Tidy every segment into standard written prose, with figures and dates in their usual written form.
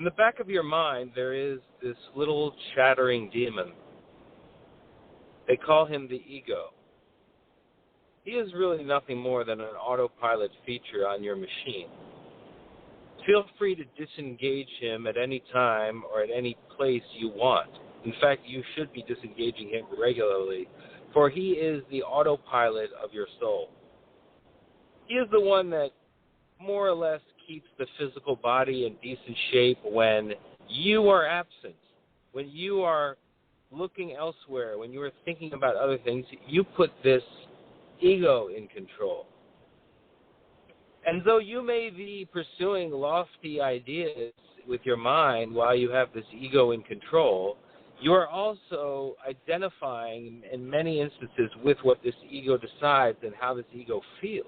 In the back of your mind, there is this little chattering demon. They call him the ego. He is really nothing more than an autopilot feature on your machine. Feel free to disengage him at any time or at any place you want. In fact, you should be disengaging him regularly, for he is the autopilot of your soul. He is the one that more or less keeps the physical body in decent shape when you are absent, when you are looking elsewhere, when you are thinking about other things. You put this ego in control. And though you may be pursuing lofty ideas with your mind while you have this ego in control, you are also identifying in many instances with what this ego decides and how this ego feels.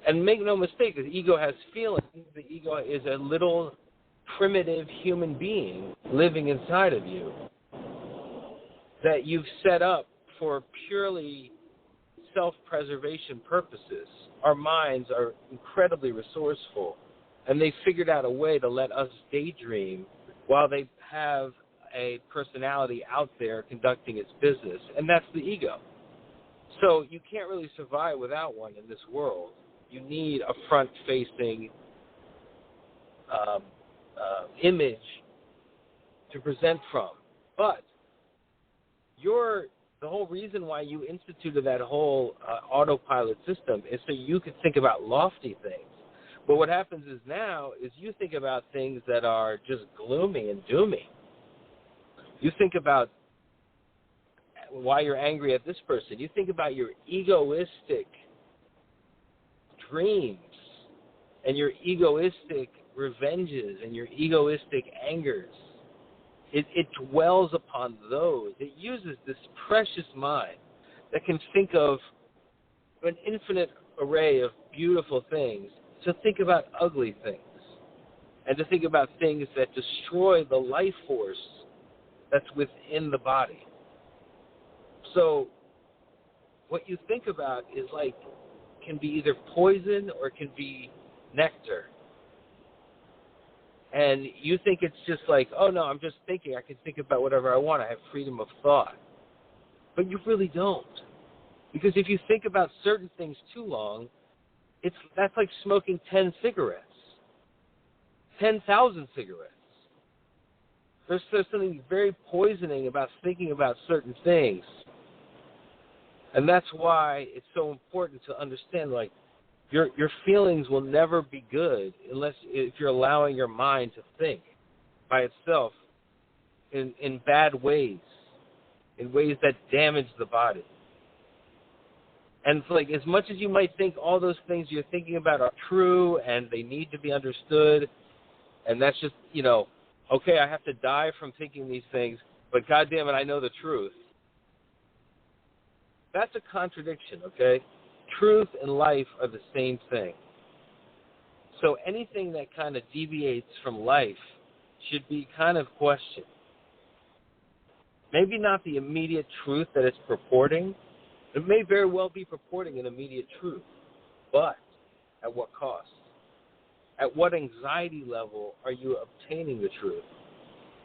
And make no mistake, the ego has feelings. The ego is a little primitive human being living inside of you that you've set up for purely self-preservation purposes. Our minds are incredibly resourceful, and they figured out a way to let us daydream while they have a personality out there conducting its business, and that's the ego. So you can't really survive without one in this world. You need a front-facing image to present from. But the whole reason why you instituted that whole autopilot system is so you could think about lofty things. But what happens is now is you think about things that are just gloomy and doomy. You think about why you're angry at this person. You think about your egoistic dreams and your egoistic revenges and your egoistic angers. It dwells upon those. It uses this precious mind that can think of an infinite array of beautiful things to think about ugly things and to think about things that destroy the life force that's within the body. So what you think about is can be either poison or it can be nectar. And you think it's just oh no, I'm just thinking. I can think about whatever I want. I have freedom of thought. But you really don't. Because if you think about certain things too long, that's like smoking 10 cigarettes. 10,000 cigarettes. There's something very poisoning about thinking about certain things. And that's why it's so important to understand, your feelings will never be good if you're allowing your mind to think by itself in bad ways, in ways that damage the body. And it's as much as you might think all those things you're thinking about are true and they need to be understood, and that's just, okay, I have to die from thinking these things, but goddamn it, I know the truth. That's a contradiction, okay? Truth and life are the same thing. So anything that kind of deviates from life should be kind of questioned. Maybe not the immediate truth that it's purporting. It may very well be purporting an immediate truth, but at what cost? At what anxiety level are you obtaining the truth?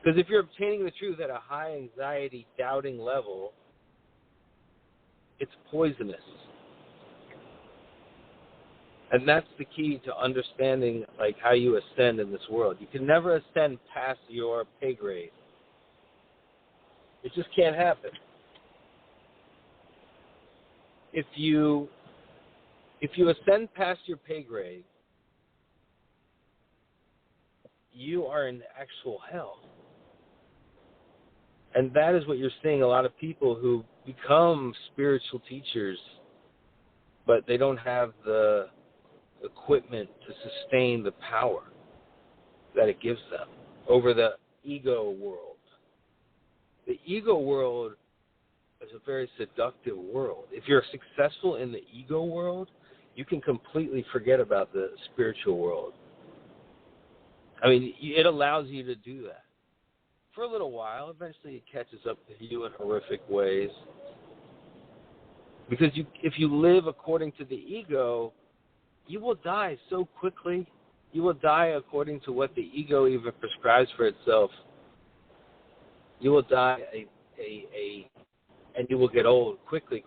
Because if you're obtaining the truth at a high anxiety, doubting level, it's poisonous. And that's the key to understanding how you ascend in this world. You can never ascend past your pay grade. It just can't happen. If you ascend past your pay grade, you are in actual hell. And that is what you're seeing a lot of people who become spiritual teachers, but they don't have the equipment to sustain the power that it gives them over the ego world. The ego world is a very seductive world. If you're successful in the ego world, you can completely forget about the spiritual world. I mean, it allows you to do that. For a little while, eventually it catches up to you in horrific ways. Because if you live according to the ego, you will die so quickly. You will die according to what the ego even prescribes for itself. You will die and you will get old quickly.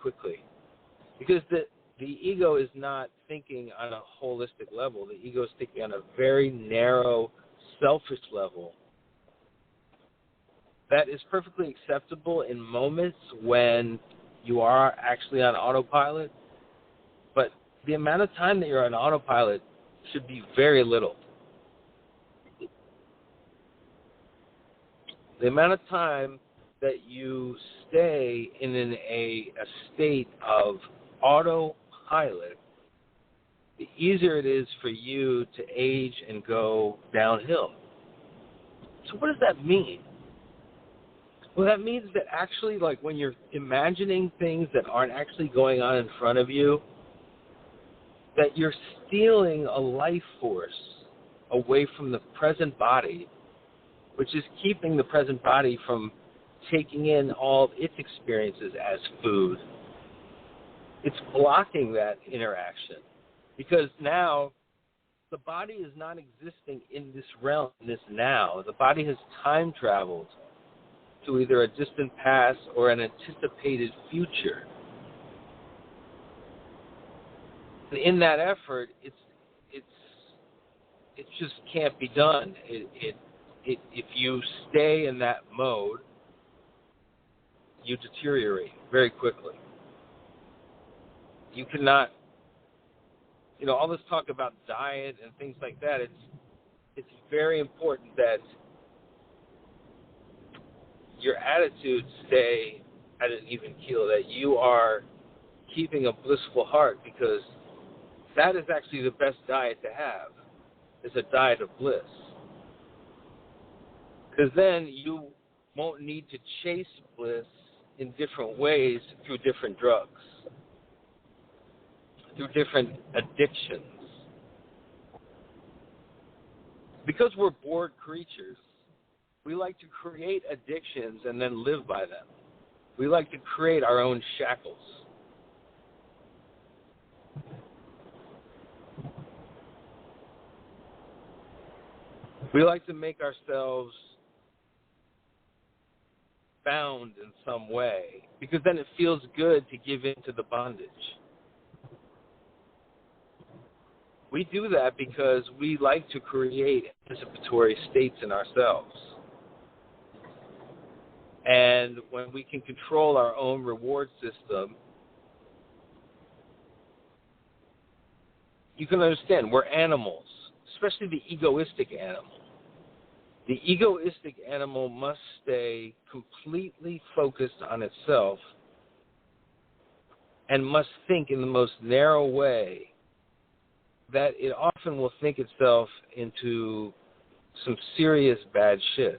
Because the ego is not thinking on a holistic level. The ego is thinking on a very narrow, selfish level. That is perfectly acceptable in moments when you are actually on autopilot. But the amount of time that you're on autopilot should be very little. The amount of time that you stay in a state of autopilot, the easier it is for you to age and go downhill. So what does that mean? Well, that means that actually, like, when you're imagining things that aren't actually going on in front of you, that you're stealing a life force away from the present body, which is keeping the present body from taking in all of its experiences as food. It's blocking that interaction because now the body is not existing in this realm, in this now. The body has time traveled to either a distant past or an anticipated future. And in that effort, it just can't be done. If you stay in that mode, you deteriorate very quickly. You cannot, all this talk about diet and things like that, it's very important that your attitude stay at an even keel, that you are keeping a blissful heart, because that is actually the best diet to have, is a diet of bliss. Because then you won't need to chase bliss in different ways through different drugs, through different addictions. Because we're bored creatures, we like to create addictions and then live by them. We like to create our own shackles. We like to make ourselves bound in some way, because then it feels good to give in to the bondage. We do that because we like to create anticipatory states in ourselves. And when we can control our own reward system, you can understand we're animals, especially the egoistic animal. The egoistic animal must stay completely focused on itself and must think in the most narrow way, that it often will think itself into some serious bad shit.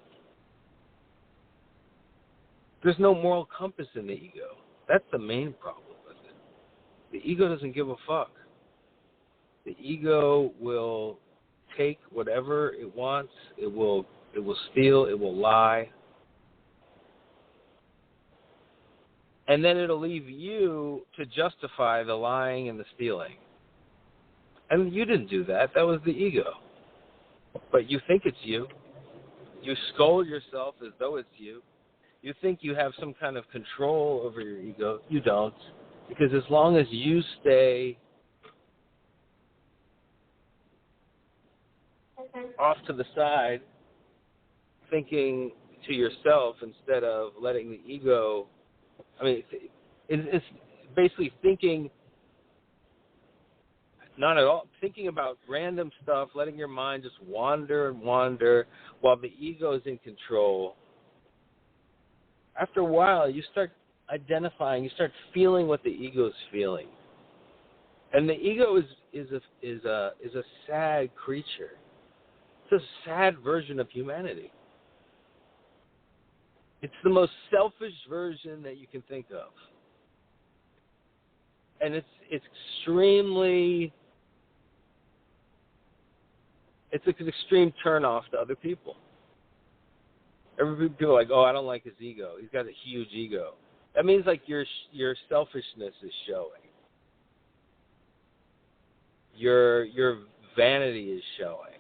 There's no moral compass in the ego. That's the main problem with it. The ego doesn't give a fuck. The ego will take whatever it wants. It will steal. It will lie. And then it'll leave you to justify the lying and the stealing. And you didn't do that. That was the ego. But you think it's you. You scold yourself as though it's you. You think you have some kind of control over your ego. You don't. Because as long as you stay off to the side, thinking to yourself instead of letting the ego, it's basically thinking, not at all, thinking about random stuff, letting your mind just wander and wander while the ego is in control. After a while, you start identifying, you start feeling what the ego is feeling. And the ego is a sad creature. It's a sad version of humanity. It's the most selfish version that you can think of. And it's an extreme turn-off to other people. Every people are like, oh, I don't like his ego. He's got a huge ego. That means like your selfishness is showing. Your vanity is showing.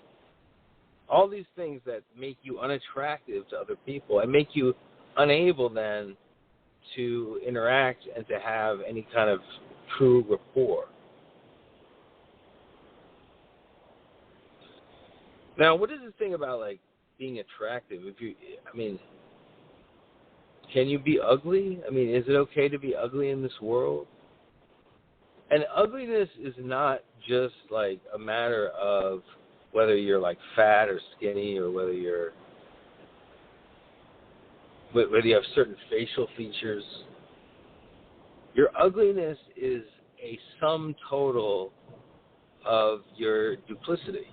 All these things that make you unattractive to other people and make you unable then to interact and to have any kind of true rapport. Now, what is the thing about, like, being attractive? Can you be ugly? I mean, is it okay to be ugly in this world? And ugliness is not just, like, a matter of whether you're, like, fat or skinny, or whether you have certain facial features. Your ugliness is a sum total of your duplicity.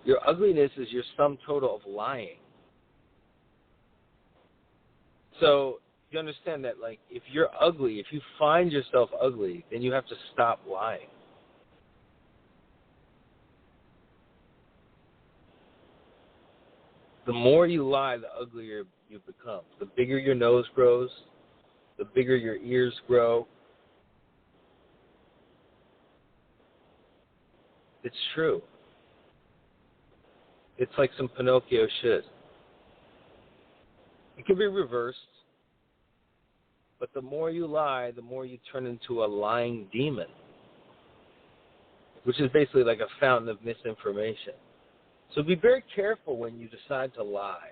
Your ugliness is your sum total of lying. So you understand that, like, if you're ugly, if you find yourself ugly, then you have to stop lying. The more you lie, the uglier you become. The bigger your nose grows, the bigger your ears grow. It's true. It's like some Pinocchio shit. It can be reversed, but the more you lie, the more you turn into a lying demon, which is basically like a fountain of misinformation. So be very careful when you decide to lie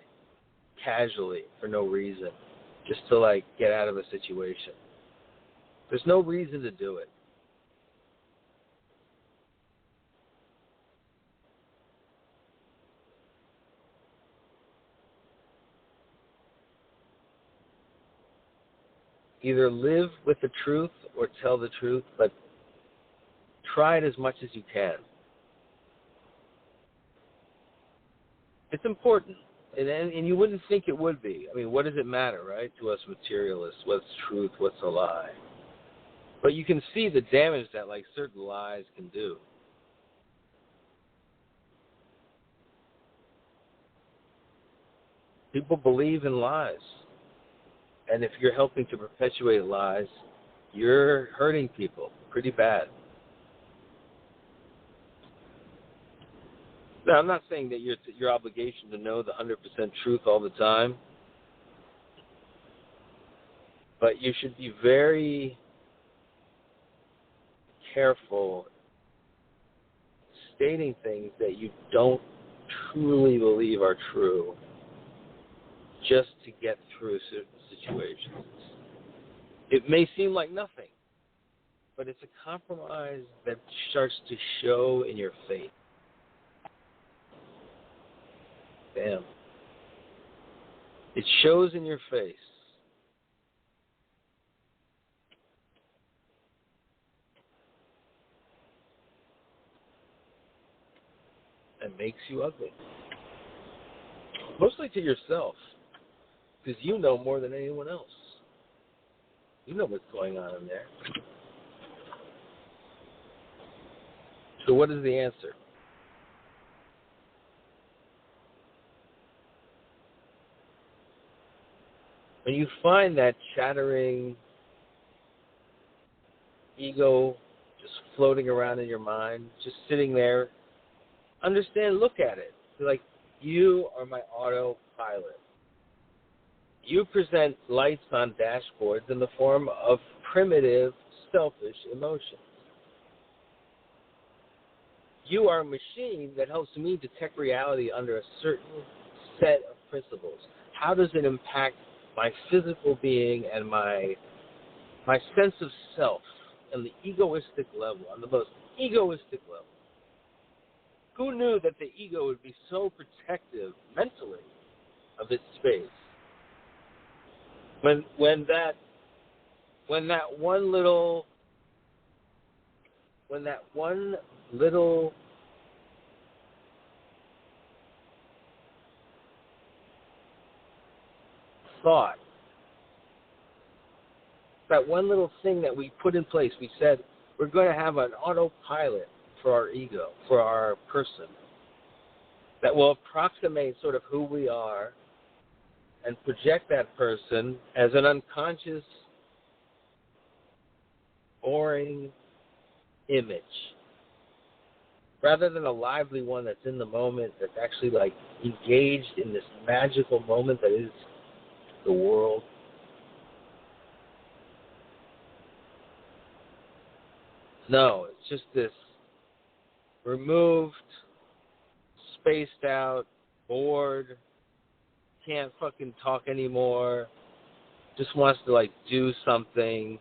casually for no reason, just to, like, get out of a situation. There's no reason to do it. Either live with the truth or tell the truth, but try it as much as you can. It's important, and you wouldn't think it would be. I mean, what does it matter, right, to us materialists? What's truth, what's a lie? But you can see the damage that, like, certain lies can do. People believe in lies. And if you're helping to perpetuate lies, you're hurting people pretty bad. Now, I'm not saying that your obligation to know the 100% truth all the time, but you should be very careful stating things that you don't truly believe are true just to get through certain situations. It may seem like nothing, but it's a compromise that starts to show in your face. Damn. It shows in your face. And makes you ugly. Mostly to yourself. Because you know more than anyone else. You know what's going on in there. So what is the answer? When you find that chattering ego just floating around in your mind, just sitting there, understand, look at it. Be like, you are my autopilot. You present lights on dashboards in the form of primitive, selfish emotions. You are a machine that helps me detect reality under a certain set of principles. How does it impact my physical being and my sense of self on the egoistic level, on the most egoistic level? Who knew that the ego would be so protective mentally of its space? When that one little thought, that one little thing that we put in place, we said we're going to have an autopilot for our ego, for our person, that will approximate sort of who we are and project that person as an unconscious, boring image. rather than a lively one that's in the moment, that's actually like engaged in this magical moment that is the world. No, it's just this removed, spaced out, bored, can't fucking talk anymore, just wants to like do something.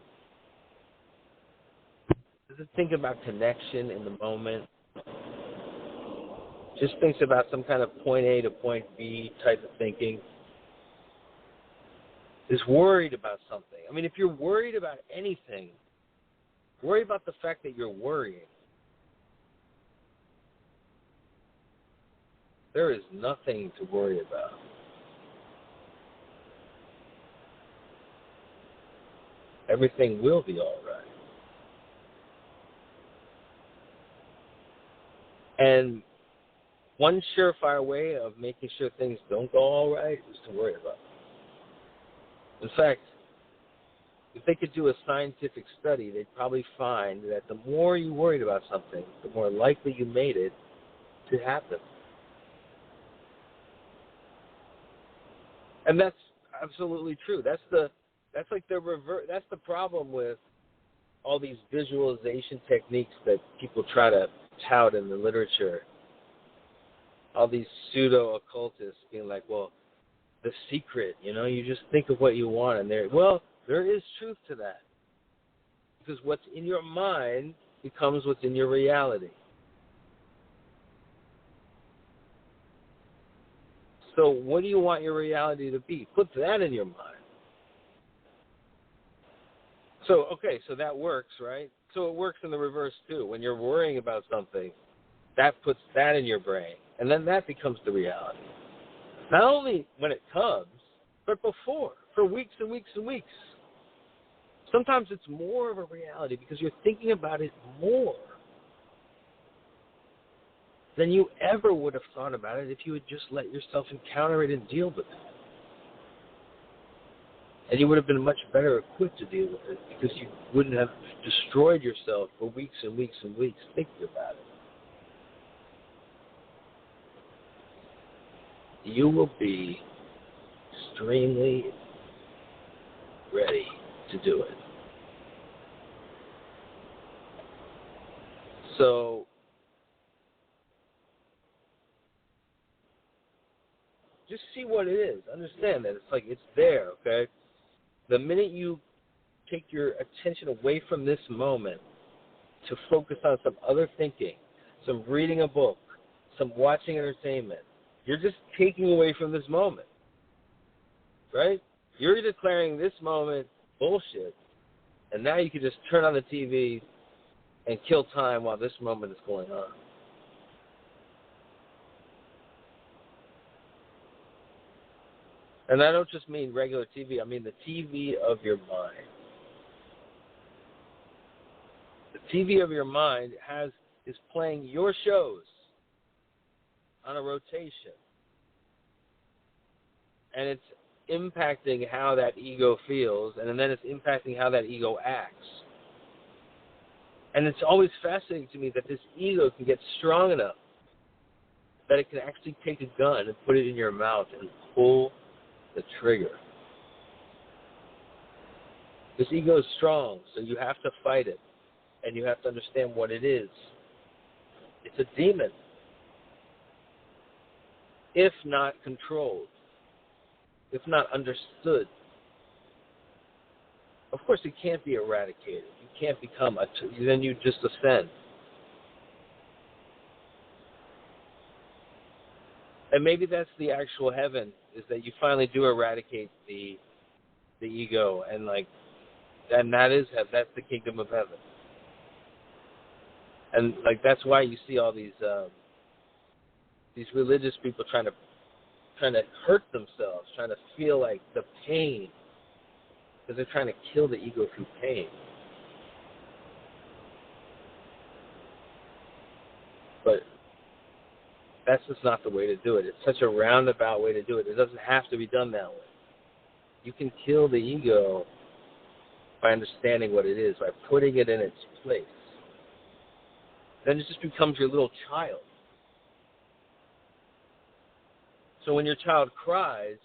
Doesn't think about connection in the moment. Just thinks about some kind of point A to point B type of thinking. Is worried about something. I mean, if you're worried about anything, worry about the fact that you're worrying. There is nothing to worry about. Everything will be all right. And one surefire way of making sure things don't go all right is to worry about them. In fact, if they could do a scientific study, they'd probably find that the more you worried about something, the more likely you made it to happen. And that's absolutely true. That's the problem with all these visualization techniques that people try to tout in the literature. All these pseudo-occultists being like, well, the secret, you just think of what you want, and there is truth to that. Because what's in your mind becomes what's in your reality. So what do you want your reality to be? Put that in your mind. So that works, right? So it works in the reverse, too. When you're worrying about something, that puts that in your brain. And then that becomes the reality. Not only when it comes, but before, for weeks and weeks and weeks. Sometimes it's more of a reality because you're thinking about it more than you ever would have thought about it if you had just let yourself encounter it and deal with it. And you would have been much better equipped to deal with it because you wouldn't have destroyed yourself for weeks and weeks and weeks thinking about it. You will be extremely ready to do it. So, just see what it is. Understand that it's there, okay? The minute you take your attention away from this moment to focus on some other thinking, some reading a book, some watching entertainment, you're just taking away from this moment, right? You're declaring this moment bullshit, and now you can just turn on the TV and kill time while this moment is going on. And I don't just mean regular TV. I mean the TV of your mind. The TV of your mind is playing your shows on a rotation. And it's impacting how that ego feels, and then it's impacting how that ego acts. And it's always fascinating to me that this ego can get strong enough that it can actually take a gun and put it in your mouth and pull the trigger. This ego is strong, so you have to fight it, and you have to understand what it is. It's a demon, if not controlled, if not understood. Of course, it can't be eradicated. You can't become then you just ascend. And maybe that's the actual heaven, is that you finally do eradicate the ego, and that's the kingdom of heaven. And that's why you see all these religious people trying to hurt themselves, trying to feel like the pain, because they're trying to kill the ego through pain. But that's just not the way to do it. It's such a roundabout way to do it. It doesn't have to be done that way. You can kill the ego by understanding what it is, by putting it in its place. then it just becomes your little child. So when your child cries,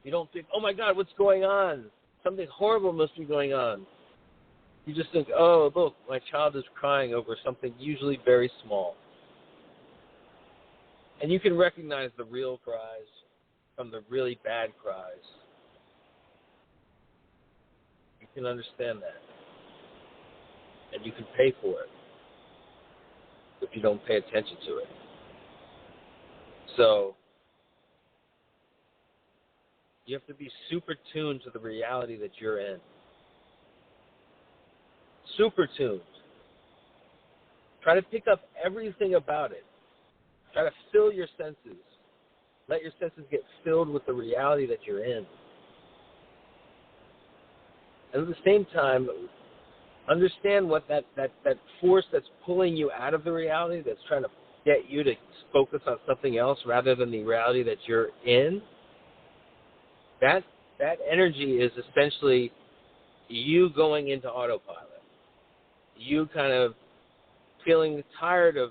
you don't think, oh my God, what's going on? Something horrible must be going on. You just think, oh, look, my child is crying over something usually very small. And you can recognize the real cries from the really bad cries. You can understand that. And you can pay for it if you don't pay attention to it. So you have to be super tuned to the reality that you're in. Super tuned. Try to pick up everything about it. Try to fill your senses. Let your senses get filled with the reality that you're in. And at the same time, understand what that force that's pulling you out of the reality, that's trying to get you to focus on something else rather than the reality that you're in, that energy is essentially you going into autopilot. You kind of feeling tired of,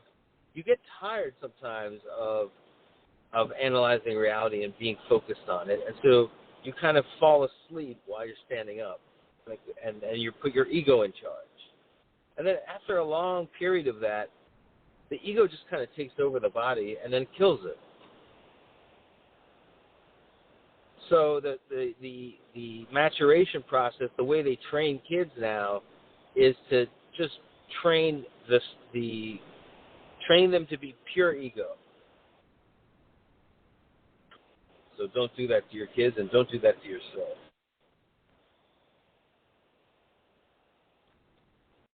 you get tired sometimes of analyzing reality and being focused on it. And so you kind of fall asleep while you're standing up. And you put your ego in charge. And then after a long period of that, the ego just kind of takes over the body and then kills it. So the maturation process, the way they train kids now, is to just train them to be pure ego. So don't do that to your kids and don't do that to yourself.